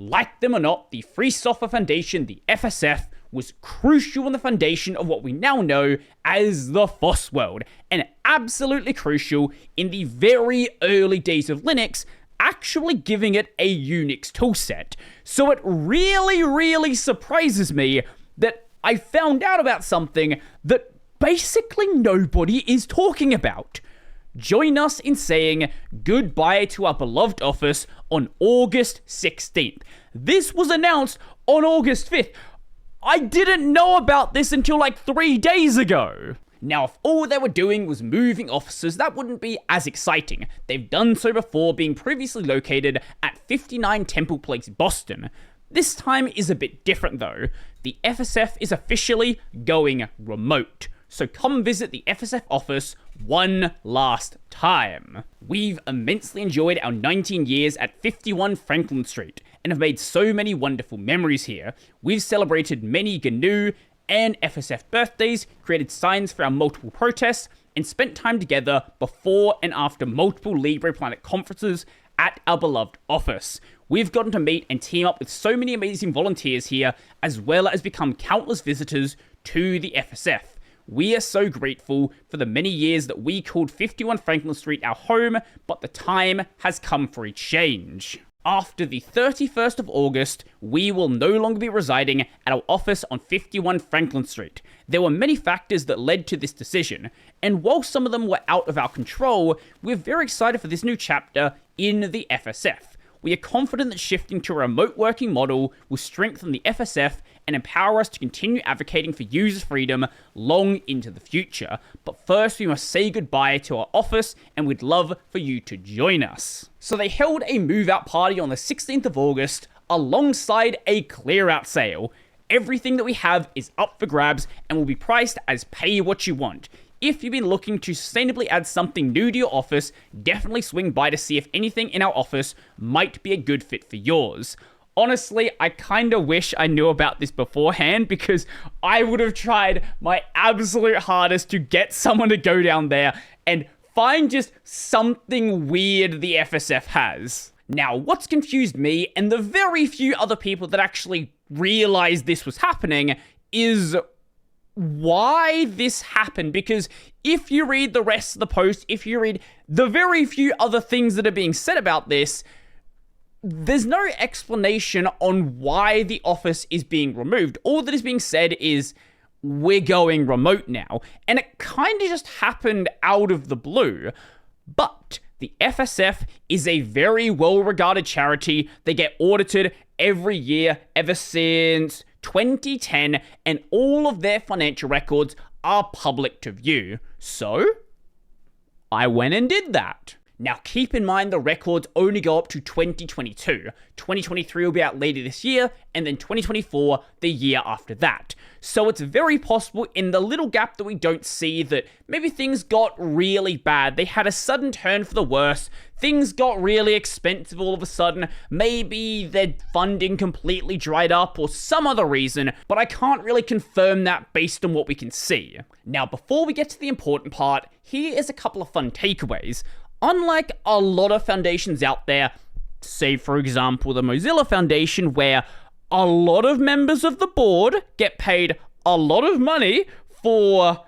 Like them or not, the Free Software Foundation, the FSF, was crucial in the foundation of what we now know as the FOSS world, and absolutely crucial in the very early days of Linux, actually giving it a Unix toolset. So it really surprises me that I found out about something that basically nobody is talking about. Join us in saying goodbye to our beloved office on August 16th. This was announced on August 5th. I didn't know about this until like 3 days ago. Now, if all they were doing was moving offices, that wouldn't be as exciting. They've done so before, being previously located at 59 Temple Place, Boston. This time is a bit different though. The FSF is officially going remote. So come visit the FSF office one last time. We've immensely enjoyed our 19 years at 51 Franklin Street and have made so many wonderful memories here. We've celebrated many GNU and FSF birthdays, created signs for our multiple protests, and spent time together before and after multiple Libre Planet conferences at our beloved office. We've gotten to meet and team up with so many amazing volunteers here, as well as become countless visitors to the FSF. We are so grateful for the many years that we called 51 Franklin Street our home, but the time has come for a change. After the 31st of August, we will no longer be residing at our office on 51 Franklin Street. There were many factors that led to this decision, and while some of them were out of our control, we're very excited for this new chapter in the FSF. We are confident that shifting to a remote working model will strengthen the FSF and empower us to continue advocating for user freedom long into the future. But first, we must say goodbye to our office, and we'd love for you to join us. So they held a move-out party on the 16th of August, alongside a clear-out sale. Everything that we have is up for grabs, and will be priced as pay what you want. If you've been looking to sustainably add something new to your office, definitely swing by to see if anything in our office might be a good fit for yours. Honestly, I kinda wish I knew about this beforehand, because I would have tried my absolute hardest to get someone to go down there and find just something weird the FSF has. Now, what's confused me, and the very few other people that actually realized this was happening, is why this happened. Because if you read the rest of the post, if you read the very few other things that are being said about this, there's no explanation on why the office is being removed. All that is being said is, we're going remote now. And it kind of just happened out of the blue. But the FSF is a very well-regarded charity. They get audited every year ever since 2010, and all of their financial records are public to view. So I went and did that. Now, keep in mind the records only go up to 2022. 2023 will be out later this year, and then 2024 the year after that. So it's very possible in the little gap that we don't see that maybe things got really bad. They had a sudden turn for the worse. Things got really expensive all of a sudden. Maybe their funding completely dried up or some other reason, but I can't really confirm that based on what we can see. Now, before we get to the important part, here is a couple of fun takeaways. Unlike a lot of foundations out there, say for example the Mozilla Foundation, where a lot of members of the board get paid a lot of money for,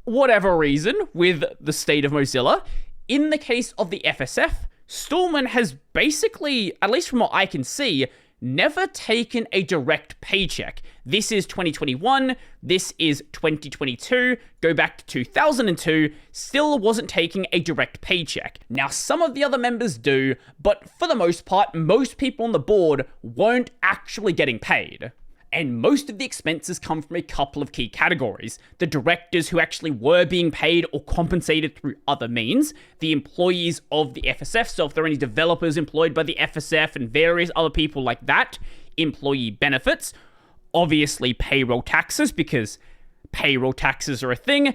whatever reason with the state of Mozilla, in the case of the FSF, Stallman has basically, at least from what I can see, never taken a direct paycheck. This is 2021, this is 2022, go back to 2002, still wasn't taking a direct paycheck. Now, some of the other members do, but for the most part, most people on the board weren't actually getting paid. And most of the expenses come from a couple of key categories. The directors who actually were being paid or compensated through other means, the employees of the FSF, so if there are any developers employed by the FSF and various other people like that, employee benefits, obviously payroll taxes, because payroll taxes are a thing,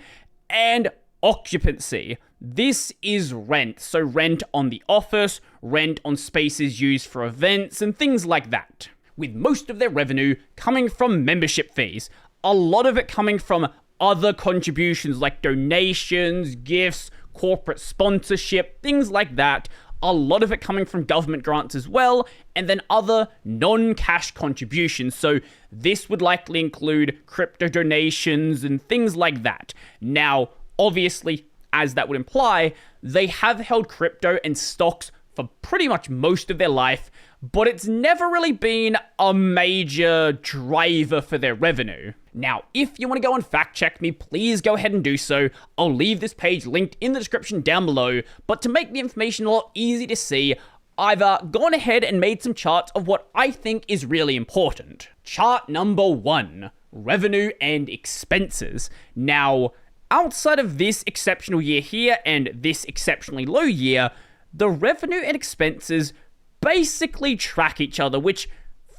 and occupancy. This is rent, so rent on the office, rent on spaces used for events, and things like that. With most of their revenue coming from membership fees, a lot of it coming from other contributions like donations, gifts, corporate sponsorship, things like that. a lot of it coming from government grants as well, and then other non-cash contributions. So this would likely include crypto donations and things like that. Now, obviously, as that would imply, they have held crypto and stocks for pretty much most of their life, but it's never really been a major driver for their revenue. Now, if you want to go and fact check me, please go ahead and do so. I'll leave this page linked in the description down below, but to make the information a lot easier to see, I've gone ahead and made some charts of what I think is really important. Chart number 1, revenue and expenses. Now, outside of this exceptional year here and this exceptionally low year, the revenue and expenses basically track each other, which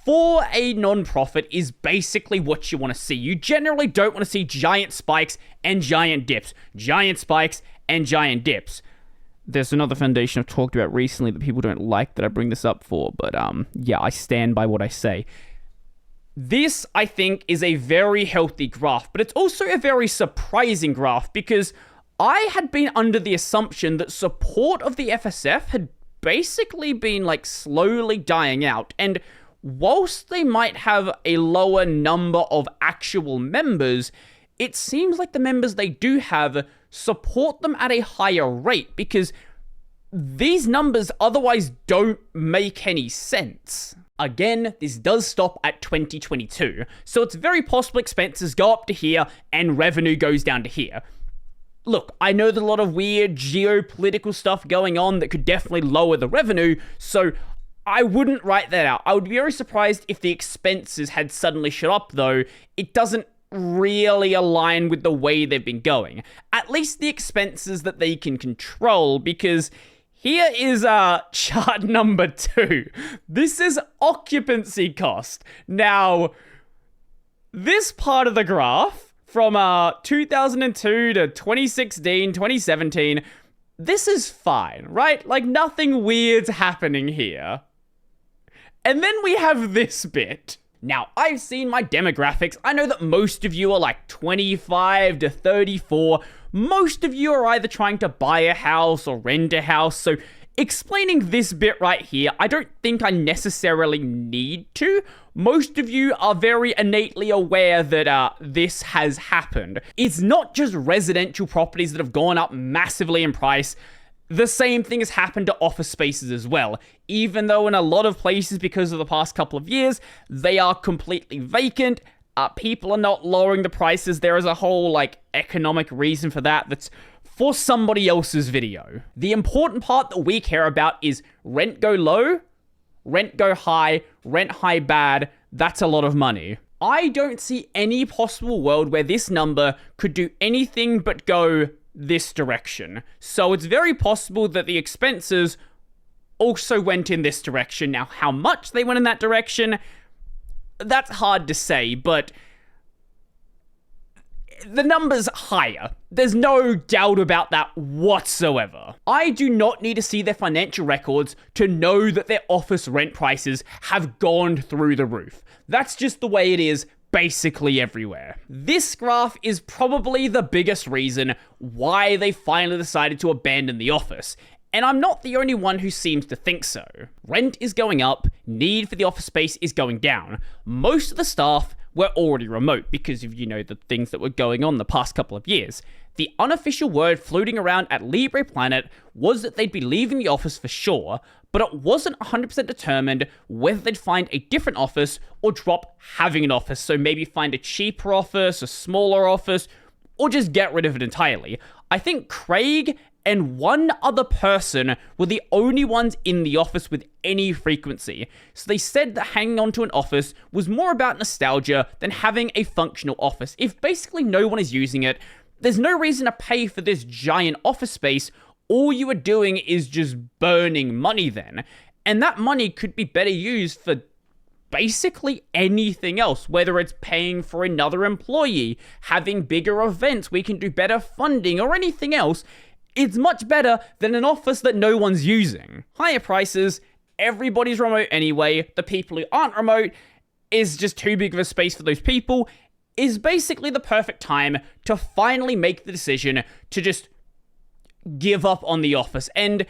for a non-profit is basically what you want to see. You generally don't want to see giant spikes and giant dips. Giant spikes and giant dips. There's another foundation I've talked about recently that people don't like that I bring this up for, but yeah, I stand by what I say. This, I think, is a very healthy graph, but it's also a very surprising graph because I had been under the assumption that support of the FSF had basically been like slowly dying out, and whilst they might have a lower number of actual members, it seems like the members they do have support them at a higher rate because these numbers otherwise don't make any sense. Again, this does stop at 2022, so it's very possible expenses go up to here and revenue goes down to here. Look, I know there's a lot of weird geopolitical stuff going on that could definitely lower the revenue, so I wouldn't write that out. I would be very surprised if the expenses had suddenly shot up, though. It doesn't really align with the way they've been going. At least the expenses that they can control, because here is chart number 2. This is occupancy cost. Now, this part of the graph, from 2002 to 2016, 2017, this is fine, right? Like, nothing weird's happening here. And then we have this bit. Now, I've seen my demographics. I know that most of you are like 25 to 34. Most of you are either trying to buy a house or rent a house, so explaining this bit right here, I don't think I necessarily need to. Most of you are very innately aware that this has happened. It's not just residential properties that have gone up massively in price. The same thing has happened to office spaces as well. Even though in a lot of places, because of the past couple of years, they are completely vacant, people are not lowering the prices. There is a whole, like, economic reason for that that's for somebody else's video. The important part that we care about is rent go low, rent go high, rent high bad. That's a lot of money. I don't see any possible world where this number could do anything but go this direction. So it's very possible that the expenses also went in this direction. Now, how much they went in that direction, that's hard to say, but the number's higher. There's no doubt about that whatsoever. I do not need to see their financial records to know that their office rent prices have gone through the roof. That's just the way it is basically everywhere. This graph is probably the biggest reason why they finally decided to abandon the office. And I'm not the only one who seems to think so. Rent is going up, need for the office space is going down. Most of the staff were already remote because of, the things that were going on the past couple of years. The unofficial word floating around at Libre Planet was that they'd be leaving the office for sure, but it wasn't 100% determined whether they'd find a different office or drop having an office, so maybe find a cheaper office, a smaller office, or just get rid of it entirely. I think Craig and one other person were the only ones in the office with any frequency. So they said that hanging on to an office was more about nostalgia than having a functional office. If basically no one is using it, there's no reason to pay for this giant office space. All you are doing is just burning money then. And that money could be better used for basically anything else, whether it's paying for another employee, having bigger events, we can do better funding, or anything else. It's much better than an office that no one's using. Higher prices, everybody's remote anyway, the people who aren't remote is just too big of a space for those people, is basically the perfect time to finally make the decision to just give up on the office. And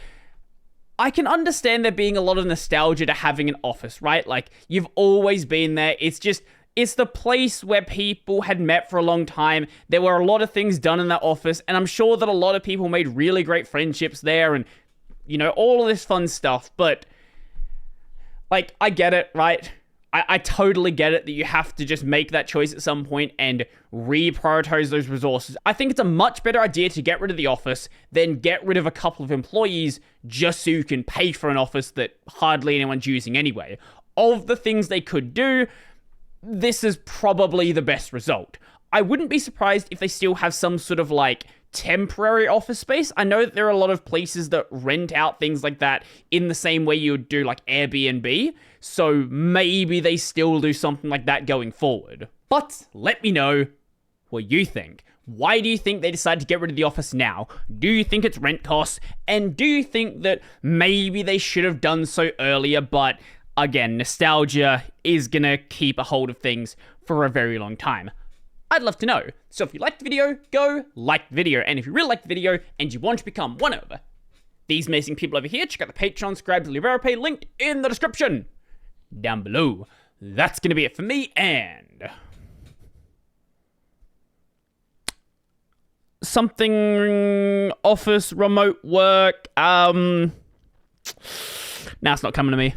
I can understand there being a lot of nostalgia to having an office, right? Like, you've always been there. It's the place where people had met for a long time. There were a lot of things done in that office, and I'm sure that a lot of people made really great friendships there and, all of this fun stuff. But, like, I get it, right? I totally get it that you have to just make that choice at some point and reprioritize those resources. I think it's a much better idea to get rid of the office than get rid of a couple of employees just so you can pay for an office that hardly anyone's using anyway. Of the things they could do, this is probably the best result. I wouldn't be surprised if they still have some sort of, like, temporary office space. I know that there are a lot of places that rent out things like that in the same way you would do, like, Airbnb. So maybe they still do something like that going forward. But let me know what you think. Why do you think they decided to get rid of the office now? Do you think it's rent costs? And do you think that maybe they should have done so earlier, but again, nostalgia is gonna keep a hold of things for a very long time? I'd love to know. So if you liked the video, go like the video. And if you really like the video and you want to become one of these amazing people over here, check out the Patreon, subscribe to LiberaPay, linked in the description down below. That's gonna be it for me, and something office remote work. Now it's not coming to me.